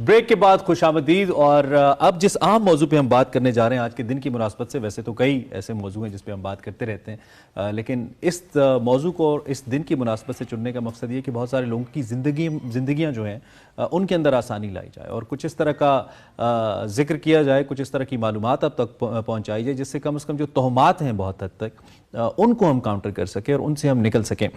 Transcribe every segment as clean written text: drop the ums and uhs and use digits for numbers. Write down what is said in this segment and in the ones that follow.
Break کے بعد خوش آمدید. اور اب جس اہم موضوع پہ ہم بات کرنے جا رہے ہیں آج کے دن کی مناسبت سے، ویسے تو کئی ایسے موضوع ہیں جس پہ ہم بات کرتے رہتے ہیں، لیکن اس موضوع کو اس دن کی مناسبت سے چننے کا مقصد یہ ہے کہ بہت سارے لوگوں کی زندگیاں جو ہیں ان کے اندر آسانی لائی جائے اور کچھ اس طرح کا ذکر کیا جائے، کچھ اس طرح کی معلومات اب تک پہنچائی جائے جس سے کم از کم جو توہمات ہیں بہت حد تک ان کو ہم کاؤنٹر کر سکیں اور ان سے ہم نکل سکیں.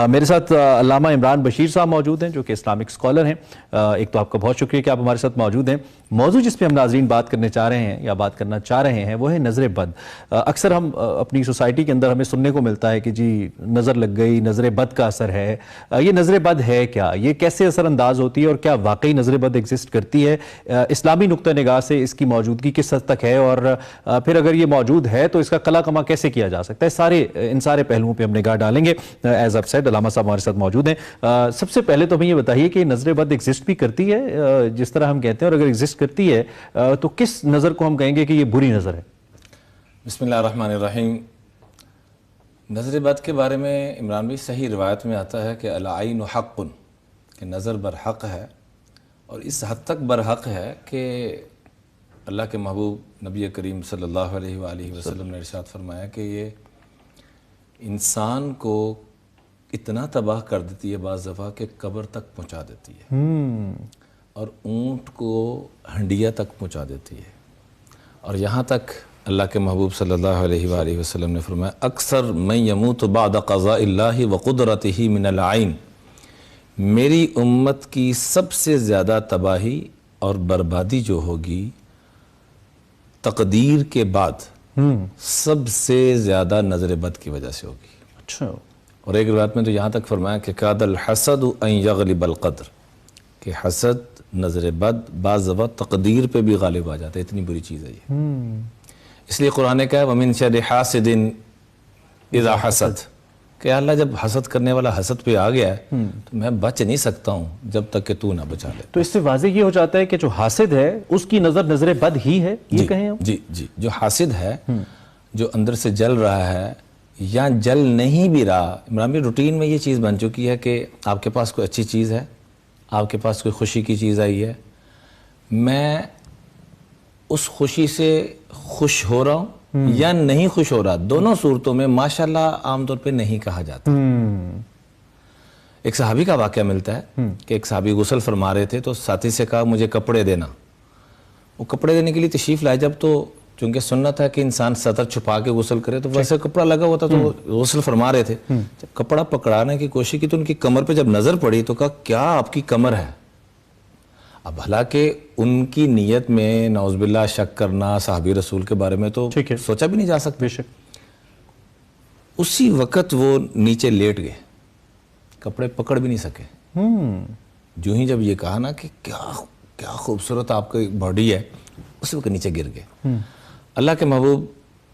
میرے ساتھ علامہ عمران بشیر صاحب موجود ہیں جو کہ اسلامک اسکالر ہیں. ایک تو آپ کا بہت شکریہ کہ آپ ہمارے ساتھ موجود ہیں. موضوع جس پہ ہم ناظرین بات کرنے چاہ رہے ہیں یا بات کرنا چاہ رہے ہیں وہ ہے نظر بد. اکثر ہم اپنی سوسائٹی کے اندر ہمیں سننے کو ملتا ہے کہ جی نظر لگ گئی، نظر بد کا اثر ہے. یہ نظر بد ہے کیا؟ یہ کیسے اثر انداز ہوتی ہے اور کیا واقعی نظر بد ایگزسٹ کرتی ہے؟ اسلامی نقطہ نگاہ سے اس کی موجودگی کس حد تک ہے اور پھر اگر یہ موجود ہے تو اس کا قلع کما کیسے کیا جا سکتا ہے؟ ان سارے پہلوؤں پہ ہم نگاہ ڈالیں گے. ایز اپ سیڈ علامہ صاحب ہمارے ساتھ موجود ہیں. سب سے پہلے تو ہمیں یہ بتائیے کہ نظر بد ایگزسٹ بھی کرتی ہے جس طرح ہم کہتے ہیں، اور اگر ایگزسٹ کرتی ہے تو کس نظر کو ہم کہیں گے کہ یہ بری نظر ہے؟ بسم اللہ الرحمن الرحیم. نظر بد کے بارے میں عمران بھائی صحیح روایت میں آتا ہے کہ العین حق، کہ نظر برحق ہے، اور اس حد تک برحق ہے کہ اللہ کے محبوب نبی کریم صلی اللہ علیہ وآلہ وسلم نے ارشاد فرمایا کہ یہ انسان کو اتنا تباہ کر دیتی ہے بعض دفعہ کہ قبر تک پہنچا دیتی ہے، اور اونٹ کو ہنڈیا تک پہنچا دیتی ہے. اور یہاں تک اللہ کے محبوب صلی اللہ علیہ وآلہ وسلم نے فرمایا اکثر من یموت بعد قضاء اللہ وقدرتہ من العین، میری امت کی سب سے زیادہ تباہی اور بربادی جو ہوگی تقدیر کے بعد سب سے زیادہ نظر بد کی وجہ سے ہوگی. اچھا. اور ایک روایت میں تو یہاں تک فرمایا کہ کاد الحسد ان یغلب القدر، کہ حسد نظر بد بعض دفعہ تقدیر پہ بھی غالب آ جاتا ہے. اتنی بری چیز ہے یہ. اس لیے قرآن نے کہا وَمِن شَرِّ حَاسِدٍ اِذَا حَسَد، کہ اللہ جب حسد کرنے والا حسد پہ آ گیا ہے تو میں بچ نہیں سکتا ہوں جب تک کہ تو نہ بچا لے. تو اس سے واضح یہ ہو جاتا ہے کہ جو حاسد ہے اس کی نظر بد ہی ہے، یہ کہیں ہم؟ جی جو حاسد ہے، جو اندر سے جل رہا ہے یا جل نہیں بھی رہا. عمران بھائی روٹین میں یہ چیز بن چکی ہے کہ آپ کے پاس کوئی اچھی چیز ہے، آپ کے پاس کوئی خوشی کی چیز آئی ہے، میں اس خوشی سے خوش ہو رہا ہوں یا نہیں خوش ہو رہا. دونوں صورتوں میں ماشاءاللہ عام طور پہ نہیں کہا جاتا. ایک صحابی کا واقعہ ملتا ہے کہ ایک صحابی غسل فرما رہے تھے تو ساتھی سے کہا مجھے کپڑے دینا. وہ کپڑے دینے کے لیے تشریف لائے جب، تو چونکہ سنت ہے کہ انسان سطر چھپا کے غسل کرے، تو ویسے کپڑا لگا ہوا تھا تو وہ غسل فرما رہے تھے. جب کپڑا پکڑانے کی کوشش کی تو ان کی کمر پہ جب نظر پڑی تو کہا کیا آپ کی کمر ہے؟ اب حالانکہ ان کی نیت میں نعوذ باللہ شک کرنا صحابی رسول کے بارے میں تو سوچا بھی نہیں جا سکتا. اسی وقت وہ نیچے لیٹ گئے، کپڑے پکڑ بھی نہیں سکے. جو ہی جب یہ کہا نا کہ کیا خوبصورت آپ کی باڈی ہے، اسی وقت نیچے گر گئے. اللہ کے محبوب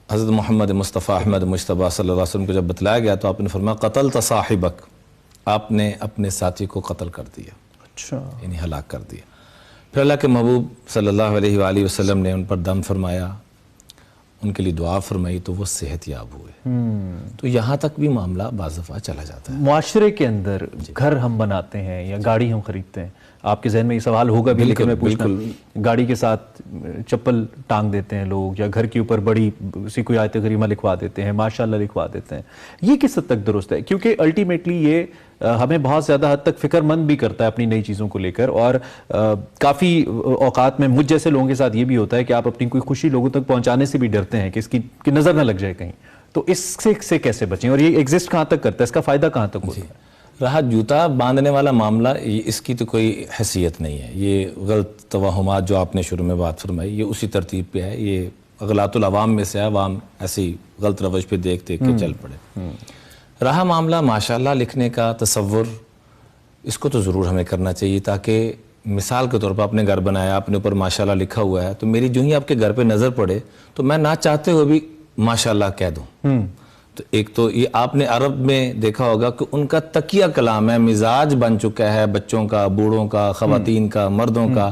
حضرت محمد مصطفیٰ احمد مجتبیٰ صلی اللہ علیہ وسلم کو جب بتلایا گیا تو آپ نے فرمایا قتلت صاحبک، آپ نے اپنے ساتھی کو قتل کر دیا. اچھا. یعنی ہلاک کر دیا. پھر اللہ کے محبوب صلی اللہ علیہ وآلہ وسلم نے ان پر دم فرمایا، ان کے لیے دعا فرمائی تو وہ صحت یاب ہوئے. تو یہاں تک بھی معاملہ بعض دفعہ چلا جاتا ہے. معاشرے کے اندر گھر ہم بناتے ہیں یا گاڑی ہم خریدتے ہیں، آپ کے ذہن میں یہ سوال ہوگا بھی لیکن میں پوچھنا، گاڑی کے ساتھ چپل ٹانگ دیتے ہیں لوگ یا گھر کے اوپر بڑی سی کوئی آیت کریمہ لکھوا دیتے ہیں، ماشاءاللہ لکھوا دیتے ہیں. یہ کس حد تک درست ہے؟ کیونکہ الٹیمیٹلی یہ ہمیں بہت زیادہ حد تک فکر مند بھی کرتا ہے اپنی نئی چیزوں کو لے کر، اور کافی اوقات میں مجھ جیسے لوگوں کے ساتھ یہ بھی ہوتا ہے کہ آپ اپنی کوئی خوشی لوگوں تک پہنچانے سے بھی ڈرتے ہیں کہ اس کی نظر نہ لگ جائے کہیں. تو اس سے کیسے بچیں اور یہ ایگزسٹ کہاں تک کرتا ہے، اس کا فائدہ کہاں تک ہوتا ہے؟ رہا جوتا باندھنے والا معاملہ، اس کی تو کوئی حیثیت نہیں ہے. یہ غلط توہمات جو آپ نے شروع میں بات فرمائی یہ اسی ترتیب پہ ہے. یہ اغلاط العوام میں سے عوام ایسی غلط روش پہ دیکھ کے چل پڑے. رہا معاملہ ماشاءاللہ لکھنے کا تصور، اس کو تو ضرور ہمیں کرنا چاہیے تاکہ مثال کے طور پر آپ نے گھر بنایا، اپنے اوپر ماشاءاللہ لکھا ہوا ہے، تو میری جو ہی آپ کے گھر پہ نظر پڑے تو میں نہ چاہتے ہوئے بھی ماشاءاللہ کہہ دوں. تو ایک تو یہ آپ نے عرب میں دیکھا ہوگا کہ ان کا تکیہ کلام ہے، مزاج بن چکا ہے بچوں کا، بوڑھوں کا، خواتین کا، مردوں کا،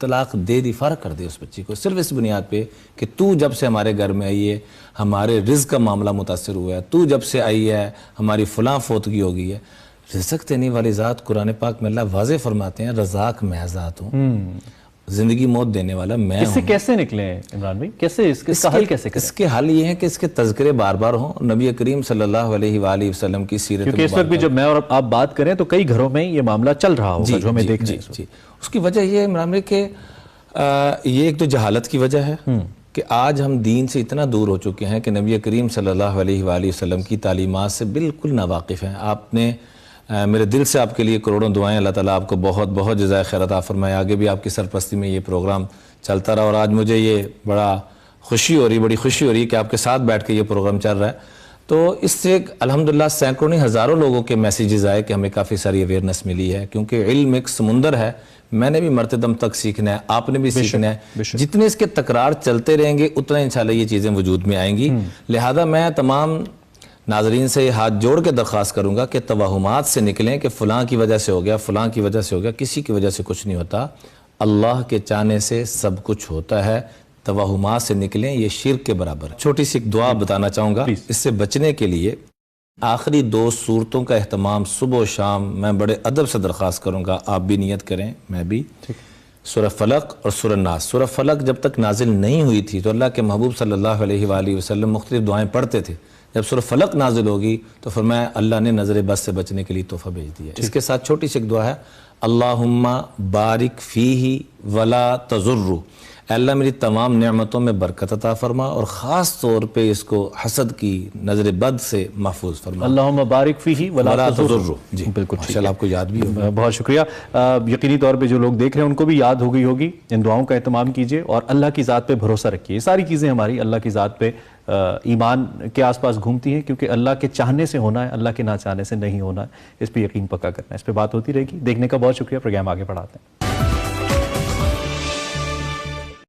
طلاق دے دی، فارغ کر دے اس بچی کو، صرف اس بنیاد پہ کہ تو جب سے ہمارے گھر میں آئی ہے ہمارے رزق کا معاملہ متاثر ہوا ہے، تو جب سے آئی ہے ہماری فلاں فوتگی ہو گئی ہے۔ رزق دینے والی ذات قرآن پاک میں اللہ واضح فرماتے ہیں رزاق میں ذات ہوں، زندگی موت دینے والا میں اس سے ہوں۔ کیسے نکلیں عمران بھائی؟ کیسے اس کا حل کیسے کریں؟ اس کے حل یہ ہے کہ اس کے تذکرے بار بار ہوں، نبی کریم صلی اللہ علیہ وآلہ وسلم کی سیرت کیونکہ اس وقت بھی جب میں اور آپ بات کریں تو کئی گھروں میں یہ معاملہ چل رہا ہوگا جو ہمیں دیکھ رہے ہیں۔ جی اس کی وجہ یہ ہے عمران بھائی کہ یہ ایک تو جہالت کی وجہ ہے کہ آج ہم دین سے اتنا دور ہو چکے ہیں کہ نبی کریم صلی اللہ علیہ وآلہ وسلم کی تعلیمات سے بالکل ناواقف ہیں۔ آپ نے میرے دل سے آپ کے لیے کروڑوں دعائیں، اللہ تعالیٰ آپ کو بہت بہت جزائے خیر عطا فرمائے، آگے بھی آپ کی سرپرستی میں یہ پروگرام چلتا رہا، اور آج مجھے یہ بڑی خوشی ہو رہی ہے کہ آپ کے ساتھ بیٹھ کے یہ پروگرام چل رہا ہے۔ تو اس سے الحمدللہ سینکڑوں نہیں ہزاروں لوگوں کے میسیجز آئے کہ ہمیں کافی ساری اویئرنس ملی ہے، کیونکہ علم ایک سمندر ہے، میں نے بھی مرتے دم تک سیکھنا ہے، آپ نے بھی سیکھنا ہے، جتنے اس کے تکرار چلتے رہیں گے اتنا انشاءاللہ یہ چیزیں وجود میں آئیں گی۔ لہذا میں تمام ناظرین سے یہ ہاتھ جوڑ کے درخواست کروں گا کہ توہمات سے نکلیں کہ فلاں کی وجہ سے ہو گیا، فلاں کی وجہ سے ہو گیا، کسی کی وجہ سے کچھ نہیں ہوتا، اللہ کے چاہنے سے سب کچھ ہوتا ہے۔ توہمات سے نکلیں، یہ شرک کے برابر ہے۔ چھوٹی سی ایک دعا بتانا چاہوں گا اس سے بچنے کے لیے۔ آخری 2 صورتوں کا اہتمام صبح و شام میں بڑے ادب سے درخواست کروں گا، آپ بھی نیت کریں، میں بھی۔ سورہ فلق اور سورہ ناس۔ سورہ فلق جب تک نازل نہیں ہوئی تھی تو اللہ کے محبوب صلی اللہ علیہ وآلہ وسلم مختلف دعائیں پڑھتے تھے، جب سورہ فلق نازل ہوگی تو فرمایا اللہ نے نظر بد سے بچنے کے لیے تحفہ بھیج دیا۔ اس کے ساتھ چھوٹی سی ایک دعا ہے، اللہم بارک فیہ ولا تضر، اے اللہ میری تمام نعمتوں میں برکت عطا فرما اور خاص طور پہ اس کو حسد کی نظر بد سے محفوظ فرما۔ اللہم بارک فیہ ولا تضر۔ جی بالکل ماشاءاللہ آپ کو یاد بھی ہوگا۔ بہت شکریہ۔ یقینی طور پہ جو لوگ دیکھ رہے ہیں ان کو بھی یاد ہو گئی ہوگی، ان دعاؤں کا اہتمام کیجئے اور اللہ کی ذات پہ بھروسہ رکھیے۔ یہ ساری چیزیں ہماری اللہ کی ذات پہ ایمان کے آس پاس گھومتی ہیں، کیونکہ اللہ کے چاہنے سے ہونا ہے، اللہ کے نہ چاہنے سے نہیں ہونا ہے۔ اس پہ یقین پکا کرنا ہے، اس پہ بات ہوتی رہے گی۔ دیکھنے کا بہت شکریہ، پروگرام آگے بڑھاتے ہیں۔